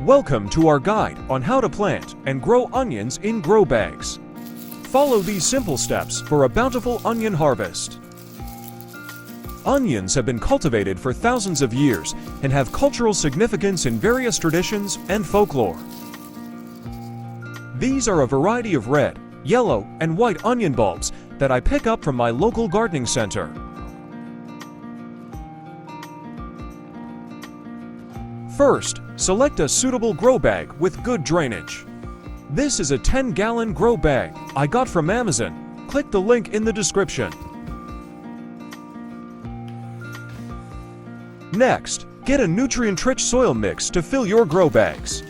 Welcome to our guide on how to plant and grow onions in grow bags. Follow these simple steps for a bountiful onion harvest. Onions have been cultivated for thousands of years and have cultural significance in various traditions and folklore. These are a variety of red, yellow, and white onion bulbs that I pick up from my local gardening center. First, select a suitable grow bag with good drainage. This is a 10-gallon grow bag I got from Amazon. Click the link in the description. Next, get a nutrient-rich soil mix to fill your grow bags.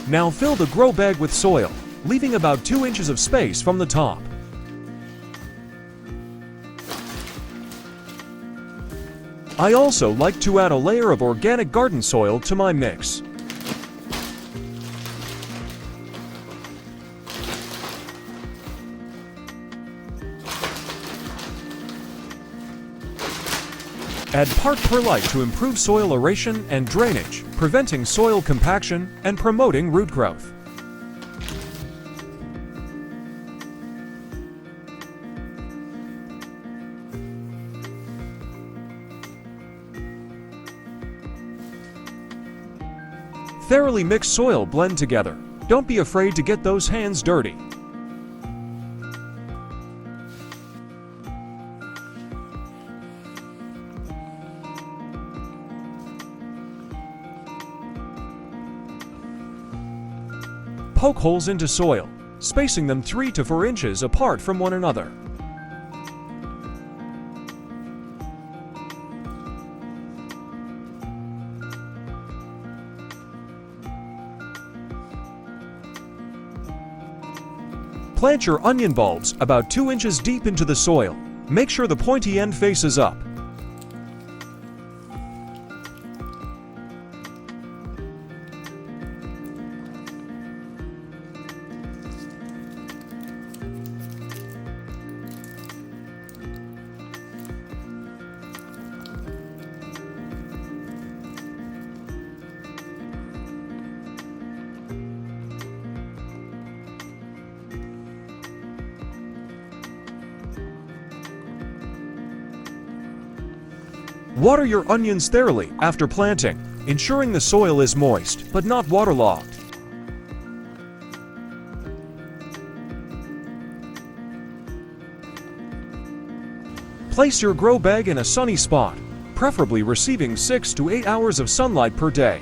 Now fill the grow bag with soil, leaving about 2 inches of space from the top. I also like to add a layer of organic garden soil to my mix. Add part perlite to improve soil aeration and drainage, preventing soil compaction and promoting root growth. Thoroughly mix soil blend together. Don't be afraid to get those hands dirty. Poke holes into soil, spacing them 3 to 4 inches apart from one another. Plant your onion bulbs about 2 inches deep into the soil. Make sure the pointy end faces up. Water your onions thoroughly after planting, ensuring the soil is moist but not waterlogged. Place your grow bag in a sunny spot, preferably receiving 6 to 8 hours of sunlight per day.